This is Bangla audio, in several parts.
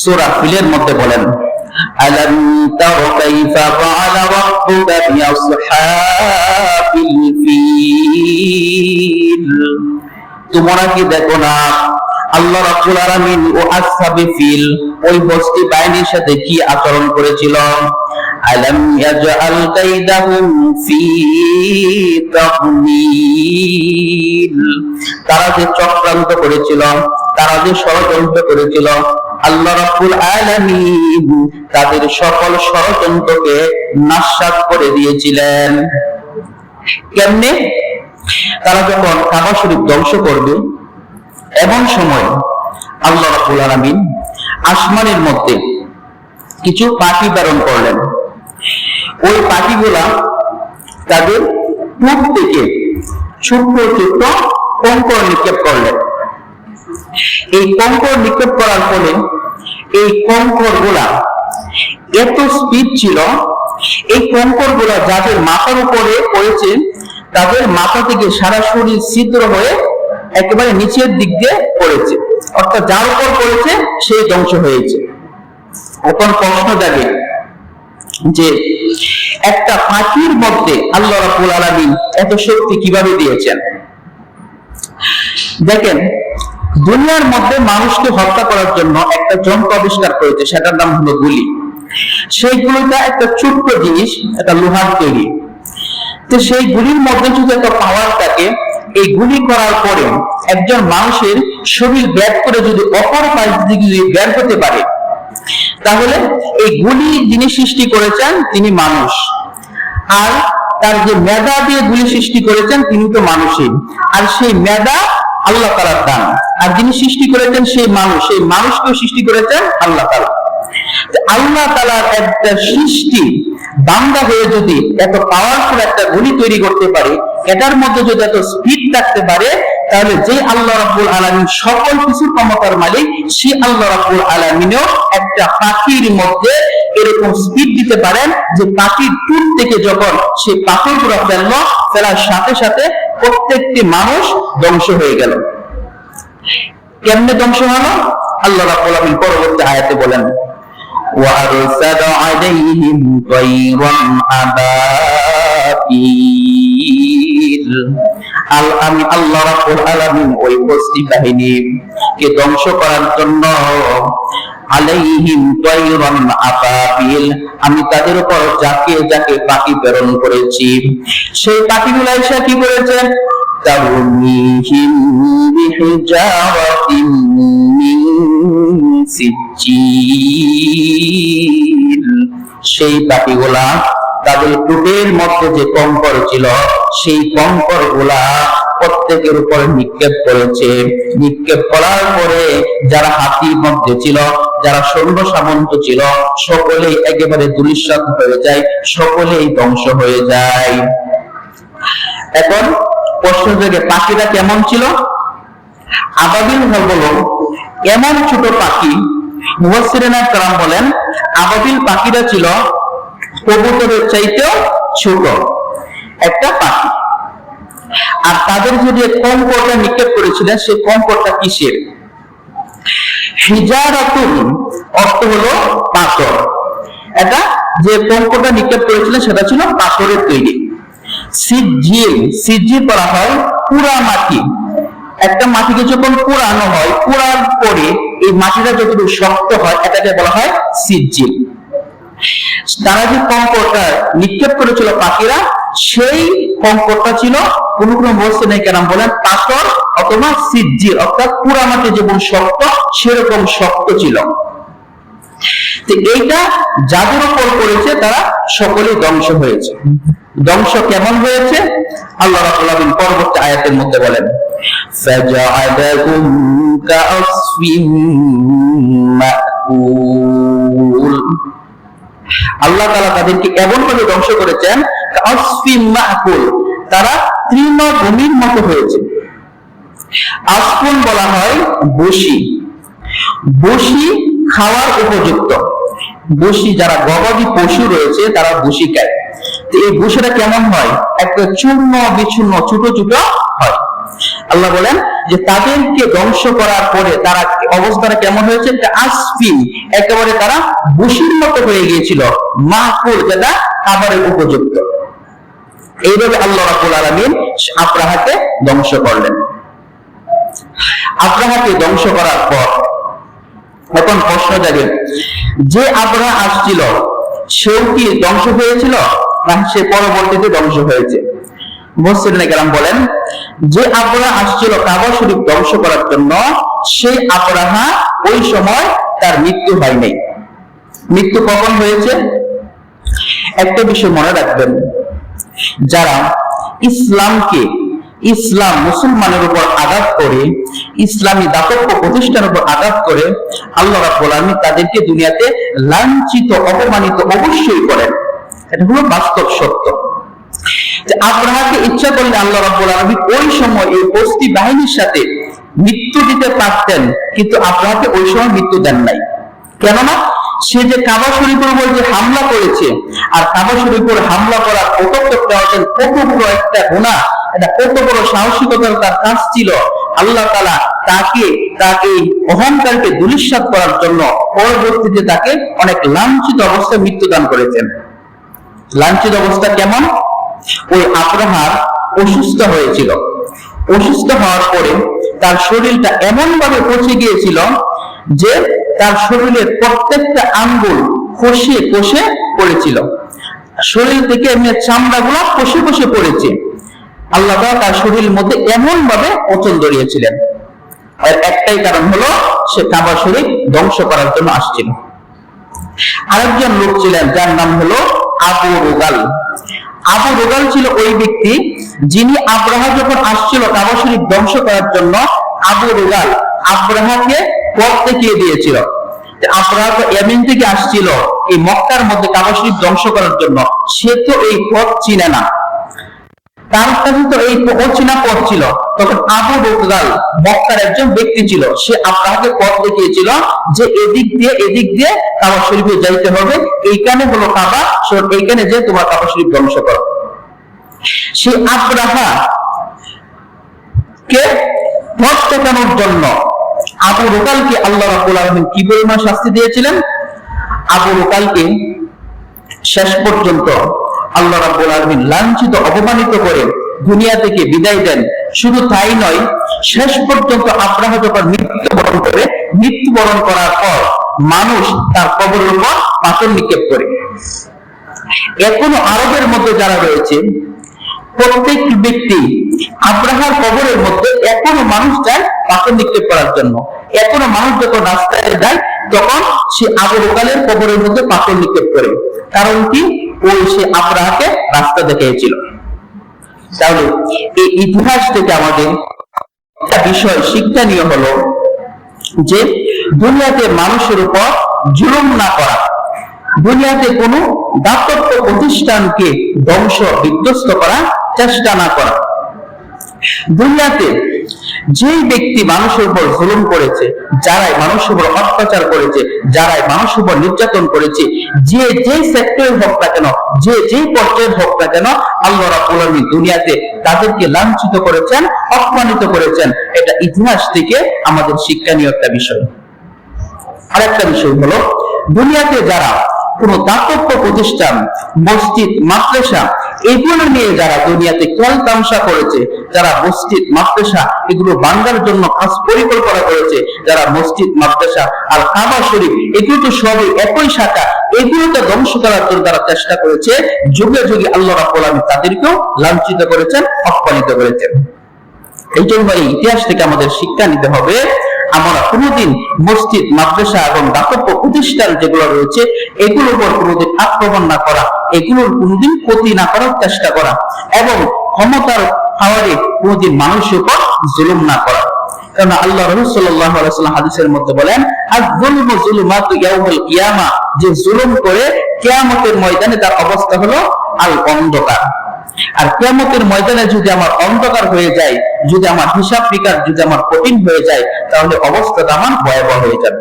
সূরা ফিলের মধ্যে বলেন, আলাম তারা কাইফা ফাআলা রাব্বুকা বিআসহাবিল ফিল, তোমরা কি দেখো না আল্লাহ রাব্বুল আলামিন ও আসহাবে ফিল ওই বস্তি বাহিনীর সাথে কি আচরণ করেছিল। আলাম ইয়াজআল কাইদাহুম ফি তাদলিল, তারা যে চক্রান্ত করেছিল, তারা যে ষড়যন্ত্র করেছিল, আল্লাহ রাব্বুল আলামিন তাদের সকল ষড়যন্ত্রকে নাশাত করে দিয়েছিলেন। কেমনে? তারা যখন কাবা শরীফ ধ্বংস করবে এমন সময় আল্লাহ রাব্বুল আলামিন আসমানের মধ্যে কিছু পাখি প্রেরণ করলেন। ওই পাখিগুলা তাদের মুখ থেকে ছোট্ট ছোট্ট কঙ্কর নিক্ষেপ করলেন। এই কঙ্কর নিক্ষেপ করার ফলে এই কঙ্কর গুলা এত স্পিড ছিল, এই কঙ্কর গুলা যাদের মাথার উপরে পড়েছে তাদের মাথা থেকে সারা শরীর ছিদ্র হয়ে একেবারে নিচের দিক দিয়ে পড়েছে, অর্থাৎ যার উপর পড়েছে সেই ধ্বংস হয়েছে। এখন প্রশ্ন জাগে যে একটা পাখির মধ্যে আল্লাহ রাব্বুল আলামিন এত শক্তি কিভাবে দিয়েছেন? দেখেন, দুনিয়ার মধ্যে মানুষকে হত্যা করার জন্য একটা যন্ত্র আবিষ্কার করেছে, সেটার নাম হলো গুলি। সেই গুলিটা একটা ছোট্ট জিনিস, একটা লোহার তৈরি। তো সেই গুলির মধ্যে যদি একটা পাওয়ার থাকে, এই গুলি করার পরে একজন মানুষের শরীর ব্যাট করে যদি অপর পাশ দিকে যদি বের হতে পারে, তাহলে এই গুলি যিনি সৃষ্টি করেছেন তিনি মানুষ, আর তার যে মেধা দিয়ে গুলি সৃষ্টি করেছেন তিনি তো মানুষই, আর সেই মেধা আল্লাহ তাআলার দান। আর যিনি সৃষ্টি করেছেন সেই মানুষ, সেই মানুষকেও সৃষ্টি করেছেন আল্লাহ তাআলা। আল্লাহ তাআলার একটা সৃষ্টি বান্দা হয়ে যদি এত পাওয়ারফুল একটা গুলি তৈরি করতে পারে, এটার মধ্যে যদি এত স্পিড থাকতে পারে, তাহলে যে আল্লাহ রাব্বুল আলামিন সকল কিছুর ক্ষমতার মালিক, সেই আল্লাহ রাব্বুল আলামিনও একটা পাখির মধ্যে এরকম স্পিড দিতে পারেন যে পাখির টুট থেকে যখন সে পাথরগুলো ফেললো, ফেলার সাথে সাথে প্রত্যেকটি মানুষ ধ্বংস হয়ে গেল। কেমনে ধ্বংস হলো? আল্লাহ রাব্বুল আলামিন পরবর্তী আয়াতে বলেন, وَأَرْسَلَ عَلَيْهِمْ طَيْرًا أَبَابِيلَ, আমি আল্লাহ রাব্বুল আলামিন ওই বস্তি বাহিনীকে ধ্বংস করার জন্য আলাইহিম তায়রান আবাবিল, আমি তাদের উপর যাকে যাকে পাখি প্রেরণ করেছি, সেই পাখিগুলো এসে কি করেছে? তারমিহিম বিহিজারাতিন মিন সিজ্জিল, সেই পাখিগুলা তাদের টুটের মধ্যে যে কঙ্কর ছিল সেই কঙ্কর গুলা প্রত্যেকের উপর নিক্ষেপ করেছে। নিক্ষেপ করার পরে যারা হাতির মধ্যে ছিল, যারা সৈন্য সামন্ত ছিল, সকলেই একেবারে ধূলিসাৎ হয়ে যায়, সকলেই ধ্বংস হয়ে যায়। এখন প্রশ্ন জাগে, পাখিটা কেমন ছিল? আবাবিল হলো এমন ছোট পাখি, মুফাসসিরিনে কেরাম বলেন আবাবিল পাখিটা ছিল কবুতরের চাইতেও ছোট একটা পাখি। আর তাদের যে কঙ্করটা নিক্ষেপ করেছিলেন, সেই কঙ্করটা কিসের? হিজারাতুন অর্থ হলো পাথর। এটা যে কঙ্করটা নিক্ষেপ করেছিলেন সেটা ছিল পাথরের তৈরি। সিজ্জিল, সিজ্জিল করা হয় পুরা মাটি। একটা মাটিকে যখন পোড়ানো হয়, পোড়ার পরে এই মাটিটা যতটুকু শক্ত হয় এটাকে বলা হয় সিজ্জিল। তারা যে কঙ্করটা নিক্ষেপ করেছিল পাখিরা, সেই কঙ্করটা ছিল কোন কোন মুফাসসিরিনে কেরাম বলেন পাথর অথবা সিজ্জিল, অর্থাৎ পোড়া মাটি যেমন শক্ত সেরকম শক্ত ছিল। তো এইটা যাদের উপর পড়েছে তারা সকলেই ধ্বংস হয়েছে। ধ্বংস কেমন হয়েছে? আল্লাহ রাব্বুল আলামিন পরবর্তী আয়াতের মধ্যে বলেন, ফাজআলাহুম কাআসফিন মাকুল, আল্লাহ তাআলা তাদেরকে এমন ভাবে ধ্বংস করেছেন, কাআসফিন মাকুল, তারা তৃণভূমির মতো হয়েছে। আসফুন বলা হয় বসি, বসি খাওয়ার উপযুক্ত। বসি যারা গবাদি পশু রয়েছে তারা বসি খায়। তো এই বসিটা কেমন হয়? একটা চূর্ণ বিচূর্ণ ছোট ছোট হয়। আল্লাহ বলেন যে তাদেরকে ধ্বংস করার পরে তারা অবস্থাটা কেমন হয়েছে, আসফিন, একেবারে তারা বসির মতো হয়ে গিয়েছিল, মাকুল, যেটা খাবারের উপযুক্ত। এইভাবে আল্লাহ রাব্বুল আলামিন আব্রাহাকে ধ্বংস করলেন। আব্রাহাকে ধ্বংস করার পর এখন প্রশ্ন জাগে, যে আব্রাহা আসছিল সেও কি ধ্বংস হয়েছিল, না সে পরবর্তীতে ধ্বংস হয়েছে? মুফাসসিরিনে কেরাম বলেন, যে আব্রাহা আসছিল কাবা শরীফ ধ্বংস করার জন্য, সেই আব্রাহা ওই সময় তার মৃত্যু হয় নাই। মৃত্যু কখন হয়েছে? একটা বিষয় মনে রাখবেন, যারা ইসলাম মুসলমানের উপর আঘাত করে, ইসলামী দাতব্য প্রতিষ্ঠানের উপর আঘাত করে, আল্লাহ রাব্বুল আলামিন তাদেরকে দুনিয়াতে লাঞ্ছিত, অপমানিত অবশ্যই করেন। এটা হলো বাস্তব সত্য। যে আব্রাহাকে ইচ্ছা করলে আল্লাহ রাব্বুল আলামিন ওই সময় এই বস্তি বাহিনীর সাথে মৃত্যু দিতে পারতেন, কিন্তু আব্রাহাকে ওই সময় মৃত্যু দেন নাই। কেননা সে যে কাবা শরীফের উপর যে হামলা করেছে, আর কাবা শরীফের হামলা করার কত বড় একটা গুনাহ, এটা কত বড় সাহসিকতার তার কাজ ছিল। আল্লাহ তাআলা তাকে অহংকারকে ধূলিসাৎ করার জন্য পরবর্তীতে তাকে অনেক লাঞ্ছিত অবস্থায় মৃত্যুদান করেছেন। লাঞ্ছিত অবস্থা কেমন? ওই আব্রাহার অসুস্থ হয়েছিল। অসুস্থ হওয়ার পরে তার শরীরটা এমন ভাবে পচে গিয়েছিল যে তার শরীরের প্রত্যেকটা আঙ্গুল খসে খসে পড়েছিল, শরীর থেকে এমনি চামড়াগুলো খসে খসে পড়েছে। আল্লাহ তাআলা তার শরীরের মধ্যে এমন ভাবে পচন ধরিয়েছিলেন। আর একটাই কারণ হলো, সে কাবা শরীফ ধ্বংস করার জন্য আসছিল। আরেকজন লোক ছিলেন, যার নাম হলো আবু রুগাল। আবু রুগাল ছিল ওই ব্যক্তি যিনি আব্রাহা যখন আসছিল কাবা শরীফ ধ্বংস করার জন্য, আবু রুগাল আব্রাহাকে পথ দেখিয়ে দিয়েছিল। আব্রাহা তো ইয়ামিন থেকে আসছিল এই মক্কার মধ্যে কাবা শরীফ ধ্বংস করার জন্য, সে তো এই পথ চিনে না, তার কাছে তো এই অচেনা পথ ছিল। তখন আবু রুগাল মক্কার একজন ব্যক্তি ছিল, সে আব্রাহাকে পথ দেখিয়েছিল যে এদিক দিয়ে কাবা শরীফে যাইতে হবে, এইখানে হলো কাবা, এইখানে যে তোমার কাবা শরীফ ধ্বংস করো। সেই আব্রাহা কে পথ দেখানোর জন্য আবু রুগালকে আল্লাহ রাব্বুল আলামিন কি পরিমাণ শাস্তি দিয়েছিলেন? আবু রুগালকে শেষ পর্যন্ত আল্লাহ রাব্বুল আলামিন লাঞ্ছিত, অপমানিত করে দুনিয়া থেকে বিদায় দেন। শুধু তাই নয়, শেষ পর্যন্ত আব্রাহা যখন মৃত্যুবরণ করার পর মানুষ তার কবরের উপর পাথর নিক্ষেপ করে। এখনো আরবের মধ্যে যারা রয়েছে, প্রত্যেক ব্যক্তি আব্রাহার কবরের মধ্যে এখনো মানুষ যায় পাথর নিক্ষেপ করার জন্য। এখনো মানুষ যখন রাস্তায় যায়, তখন সে আবু রুগালের কবরের মধ্যে পাথর নিক্ষেপ করে। কারণ কি? ওই সে আব্রাহাকে রাস্তা দেখিয়েছিল। তাহলে এই ইতিহাস থেকে আমাদের একটা বিষয় শিক্ষণীয় হলো যে দুনিয়াতে মানুষের উপর জুলুম না করা, দুনিয়াতে কোনো দাতব্য প্রতিষ্ঠানকে ধ্বংস বিধ্বস্ত করার চেষ্টা না করা। দুনিয়াতে যেই ব্যক্তি মানুষের উপর জুলুম করেছে, যারাই মানুষের উপর অত্যাচার করেছে, যারাই মানুষের উপর নির্যাতন করেছে, যে যেই সেক্টরের হোক না কেন, যে যেই পর্যায়ের হোক না কেন, আল্লাহ রাব্বুল আলামিন দুনিয়াতে তাদেরকে লাঞ্ছিত করেছেন, অপমানিত করেছেন। এটা ইতিহাস থেকে আমাদের শিক্ষণীয় একটা বিষয়। আরেকটা বিষয় হলো, দুনিয়াতে যারা কোন দাতব্য প্রতিষ্ঠান, মসজিদ, মাদ্রাসা এগুলো নিয়ে যারা দুনিয়াতে খেয়াল তামাশা করেছে, যারা মসজিদ, মাদ্রাসা এগুলো ভাঙার জন্য খাস পরিকল্পনা করেছে, যারা মসজিদ, মাদ্রাসা আর কাবা শরীফ এগুলো তো সবই একই শাখা, এগুলোকে ধ্বংস করার জন্য তারা চেষ্টা করেছে, যুগে যুগে আল্লাহ রাব্বুল আলামিন তাদেরকেও লাঞ্ছিত করেছেন, অপমানিত করেছেন। এই জন্য এই ইতিহাস থেকে আমাদের শিক্ষা নিতে হবে, আমরা কোনোদিন মসজিদ, মাদ্রাসা এবং দাতব্য প্রতিষ্ঠান যেগুলো রয়েছে এগুলোর উপর কোনোদিন আক্রমণ না করা, এগুলোর কোনোদিন ক্ষতি না করার চেষ্টা করা, এবং ক্ষমতার পাওয়ারে কোনোদিন মানুষের উপর জুলুম না করা। কারণ আল্লাহ রাসূল সাল্লাল্লাহু আলাইহি ওয়াসাল্লাম হাদিসের মধ্যে বলেন, আয-যুলমু যুলুমাতু ইয়াউমুল কিয়ামা, যে জুলুম করে কিয়ামতের ময়দানে তার অবস্থা হলো আল অন্ধকার। আর কিয়ামতের ময়দানে যদি আমার অন্ধকার হয়ে যায়, যদি আমার হিসাব নিকাশ যদি আমার কঠিন হয়ে যায়, তাহলে অবস্থাটা আমার ভয়াবহ হয়ে যাবে।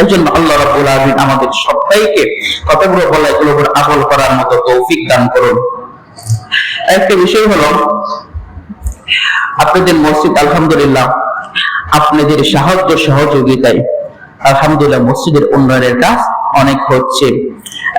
এই জন্য আল্লাহ রাব্বুল আলামিন আমাদের সবাইকে কথাগুলো বলা, এগুলোর উপর আমল করার মতো তৌফিক দান করুন। একটা বিষয় হলো, আপনাদের মসজিদ আলহামদুলিল্লাহ আপনাদের সাহায্য সহযোগিতায় আলহামদুলিল্লাহ মসজিদের উন্নয়নের কাজ অনেক হচ্ছে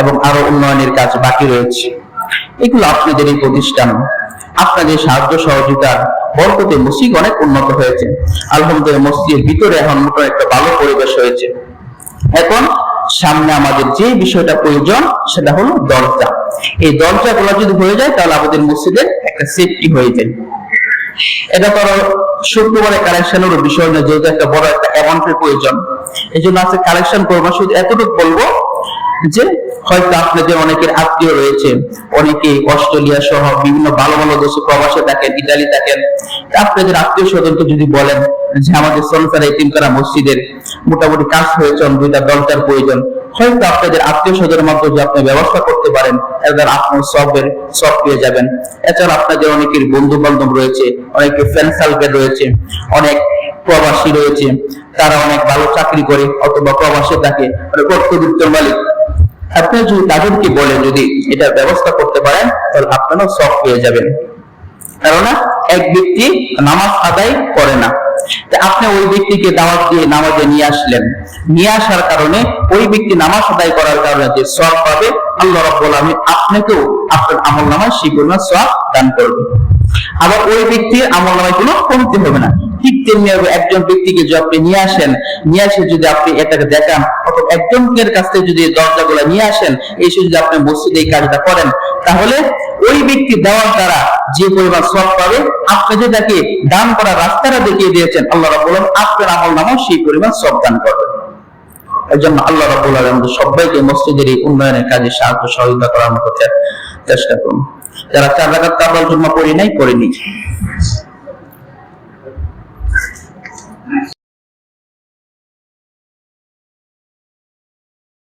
এবং আরো উন্নয়নের কাজ বাকি রয়েছে। এগুলো আপনাদের এই প্রতিষ্ঠান, আপনাদের সাহায্য সহযোগিতার বরকতে মসজিদ অনেক উন্নত হয়েছে। আলহামদুলিল্লাহ মসজিদের ভিতরে এখন মোটামুটি একটা ভালো পরিবেশ হয়েছে। এখন সামনে আমাদের যে বিষয়টা প্রয়োজন সেটা হলো দরজা। এই দরজাগুলো যদি হয়ে যায় তাহলে আমাদের মসজিদের একটা সেফটি হয়ে যায়। এটা তো শুক্রবারে কালেকশনের বিষয় না, যেহেতু একটা বড় একটা অ্যামাউন্টের প্রয়োজন, এই জন্য আজকে কালেকশন করবো। শুধু এতটুকু বলবো যে হয়তো আপনাদের অনেকের আত্মীয় রয়েছে, অনেকে অস্ট্রেলিয়া সহ বিভিন্ন ভালো ভালো দেশে প্রবাসে থাকেন, ইতালি থাকেন। আপনাদের আত্মীয় স্বজনকে যদি বলেন যে আমাদের সনসারা এতিমখানা মসজিদের মোটামুটি কাজ হয়েছে, 2টা দরজার প্রয়োজন, হয়তো আপনাদের আত্মীয় স্বজনের মাধ্যমে আপনি ব্যবস্থা করতে পারেন, এবার আপনার সব পেয়ে যাবেন। এছাড়া আপনাদের অনেকের বন্ধু বান্ধব রয়েছে, অনেকে ফ্রেন্ড সার্কেল রয়েছে, অনেক প্রবাসী রয়েছে, তারা অনেক ভালো চাকরি করে অথবা প্রবাসে থাকে, কর্তৃত্বের মালিক। আপনি যদি তাদেরকে বলে যদি এটার ব্যবস্থা করতে পারেন তাহলে আপনারাও সব পেয়ে যাবেন। কেননা এক ব্যক্তি নামাজ আদায় করে না, আপনি ওই ব্যক্তিকে দাওয়াত দিয়ে নামাজে নিয়ে আসলেন, নিয়ে আসার কারণে ওই ব্যক্তি নামাজ আদায় করার কারণে যে সওয়াব পাবে, আল্লাহ রাব্বুল আলামিন আপনাকেও আপনার আমলনামায় সেই পরিমাণ সওয়াব দান করবে। আবার ওই ব্যক্তির আমলনামায় কোনো কমতি হবে না। ঠিক তেমনি একজন ব্যক্তিকে যদি আপনি নিয়ে আসেন, নিয়ে আসে যদি আপনি এটাকে দেখান, অথবা একজনের কাছ থেকে যদি দরজাগুলো নিয়ে আসেন, এই যদি আপনি মসজিদে এই কাজটা করেন, তাহলে ওই ব্যক্তি দেওয়ার দ্বারা যে পরিমাণ সওয়াব পাবে, আপনি যে তাকে দান করার রাস্তাটা দেখিয়ে দিয়েছেন, আল্লাহ রাব্বুল আলামিন আপনার আমলনামায় সেই পরিমাণ সওয়াব দান করবেন। এই জন্য আল্লাহ রাব্বুল আলামিন সবাইকে মসজিদের এই উন্নয়নের কাজে সাহায্য সহযোগিতা করার মতো চেষ্টা করুন। যারা 4 রাকাত তাওয়াল জুম্মা পড়ি নাই, পড়েনি।